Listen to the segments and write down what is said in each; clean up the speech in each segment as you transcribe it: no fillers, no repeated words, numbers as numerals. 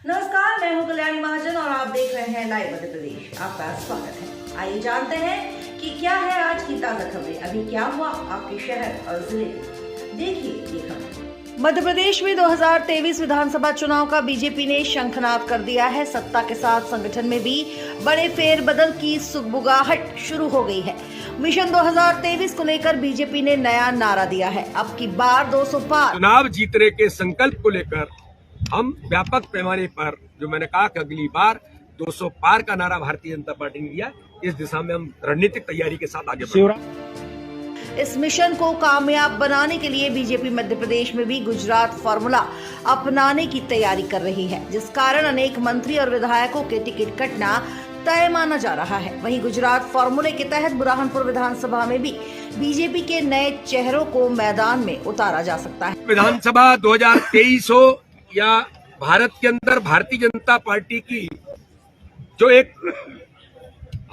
नमस्कार, मैं हूं कल्याणी महाजन और आप देख रहे हैं लाइव मध्य प्रदेश। आपका स्वागत है। आइए जानते हैं कि क्या है आज की ताजा खबरें। अभी क्या हुआ आपके शहर और जिले में, देखिए ये खबर। मध्य प्रदेश में 2023 विधानसभा चुनाव का बीजेपी ने शंखनाद कर दिया है। सत्ता के साथ संगठन में भी बड़े फेरबदल की सुगबुगाहट शुरू हो गई है। मिशन 2023 को लेकर बीजेपी ने नया नारा दिया है। अब की बार 200 पार। चुनाव जीतने के संकल्प को लेकर हम व्यापक पैमाने पर, जो मैंने कहा कि अगली बार 200 पार का नारा भारतीय जनता पार्टी ने दिया, इस दिशा में हम रणनीतिक तैयारी के साथ आगे बढ़ रहे हैं। इस मिशन को कामयाब बनाने के लिए बीजेपी मध्य प्रदेश में भी गुजरात फॉर्मूला अपनाने की तैयारी कर रही है, जिस कारण अनेक मंत्री और विधायकों के टिकट कटना तय माना जा रहा है। वहीं गुजरात फॉर्मूले के तहत बुरहानपुर विधानसभा में भी बीजेपी के नए चेहरों को मैदान में उतारा जा सकता है। विधानसभा 2023 हो या भारत के अंदर भारतीय जनता पार्टी की जो एक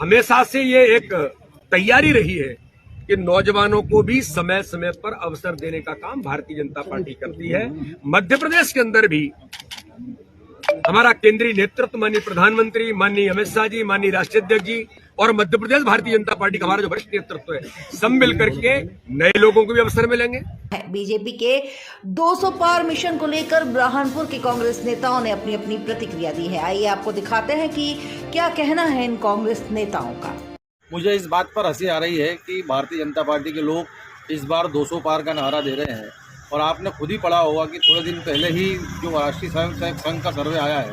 हमेशा से ये एक तैयारी रही है कि नौजवानों को भी समय समय पर अवसर देने का काम भारतीय जनता पार्टी करती है। मध्य प्रदेश के अंदर भी हमारा केंद्रीय नेतृत्व, माननीय प्रधानमंत्री, माननीय अमित शाह जी, माननीय राष्ट्रीय अध्यक्ष जी और मध्य प्रदेश भारतीय जनता पार्टी का हमारा जो वरिष्ठ नेतृत्व है, सब मिल करके नए लोगों को भी अवसर मिलेंगे। बीजेपी के 200 पार मिशन को लेकर बुरहानपुर के कांग्रेस नेताओं ने अपनी अपनी प्रतिक्रिया दी है। आइए आपको दिखाते हैं कि क्या कहना है इन कांग्रेस नेताओं का। मुझे इस बात पर हंसी आ रही है कि भारतीय जनता पार्टी के लोग इस बार 200 पार का नारा दे रहे हैं, और आपने खुद ही पढ़ा होगा कि थोड़े दिन पहले ही जो राष्ट्रीय स्वयंसेवक संघ का सर्वे आया है,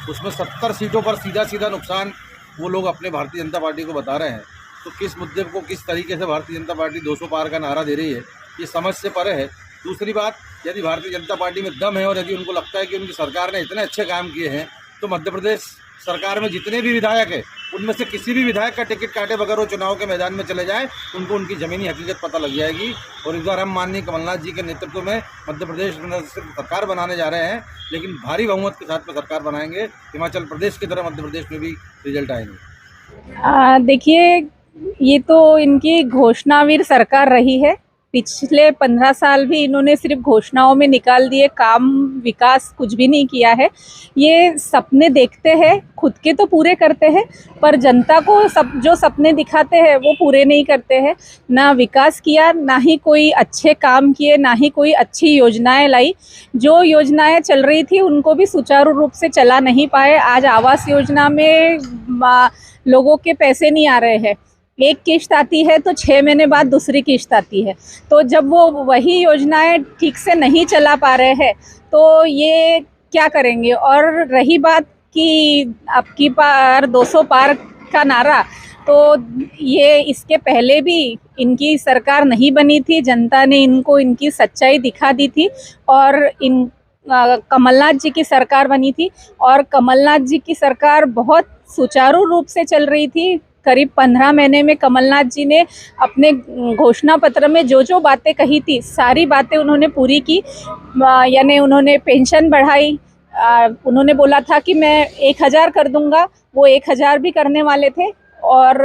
उसमें 70 सीटों पर सीधा नुकसान वो लोग अपने भारतीय जनता पार्टी को बता रहे हैं। तो किस मुद्दे को किस तरीके से भारतीय जनता पार्टी 200 पार का नारा दे रही है, ये समझ से परे है। दूसरी बात, यदि भारतीय जनता पार्टी में दम है और यदि उनको लगता है कि उनकी सरकार ने इतने अच्छे काम किए हैं, तो मध्य प्रदेश सरकार में जितने भी विधायक हैं, उनमें से किसी भी विधायक का टिकट काटे बगैर वो चुनाव के मैदान में चले जाएं, उनको उनकी ज़मीनी हकीकत पता लग जाएगी। और इस बार हम माननीय कमलनाथ जी के नेतृत्व में मध्य प्रदेश में सिर्फ सरकार बनाने जा रहे हैं, लेकिन भारी बहुमत के साथ में सरकार बनाएंगे। हिमाचल प्रदेश की तरह मध्य प्रदेश में भी रिजल्ट आएंगे। देखिए, ये तो इनकी घोषणावीर सरकार रही है। पिछले 15 साल भी इन्होंने सिर्फ घोषणाओं में निकाल दिए, काम विकास कुछ भी नहीं किया है। ये सपने देखते हैं, खुद के तो पूरे करते हैं, पर जनता को जो सपने दिखाते हैं वो पूरे नहीं करते हैं। ना विकास किया, ना ही कोई अच्छे काम किए, ना ही कोई अच्छी योजनाएं लाई। जो योजनाएं चल रही थी उनको भी सुचारू रूप से चला नहीं पाए। आज आवास योजना में लोगों के पैसे नहीं आ रहे हैं। एक किश्त आती है तो 6 महीने बाद दूसरी किश्त आती है। तो जब वो वही योजनाएं ठीक से नहीं चला पा रहे हैं तो ये क्या करेंगे। और रही बात कि अब की बार 200 पार का नारा, तो ये इसके पहले भी इनकी सरकार नहीं बनी थी। जनता ने इनको इनकी सच्चाई दिखा दी थी और कमलनाथ जी की सरकार बनी थी, और कमलनाथ जी की सरकार बहुत सुचारू रूप से चल रही थी। करीब 15 महीने में कमलनाथ जी ने अपने घोषणा पत्र में जो जो बातें कही थी, सारी बातें उन्होंने पूरी की। यानी उन्होंने पेंशन बढ़ाई, उन्होंने बोला था कि मैं 1000 कर दूंगा, वो 1000 भी करने वाले थे। और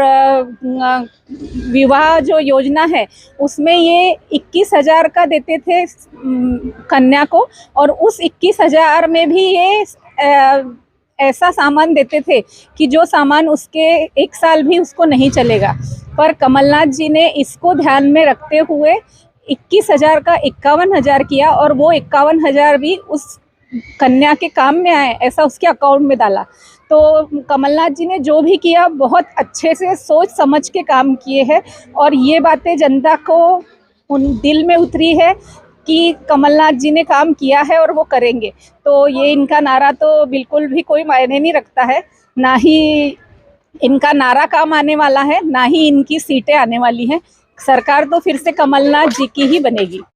विवाह जो योजना है उसमें ये 21,000 का देते थे कन्या को, और उस 21,000 में भी ये ऐसा सामान देते थे कि जो सामान उसके 1 साल भी उसको नहीं चलेगा। पर कमलनाथ जी ने इसको ध्यान में रखते हुए 21,000 का 51,000 किया, और वो 51,000 भी उस कन्या के काम में आए, ऐसा उसके अकाउंट में डाला। तो कमलनाथ जी ने जो भी किया बहुत अच्छे से सोच समझ के काम किए हैं, और ये बातें जनता को उन दिल में उतरी है कि कमलनाथ जी ने काम किया है और वो करेंगे। तो ये इनका नारा तो बिल्कुल भी कोई मायने नहीं रखता है। ना ही इनका नारा काम आने वाला है, ना ही इनकी सीटें आने वाली हैं। सरकार तो फिर से कमलनाथ जी की ही बनेगी।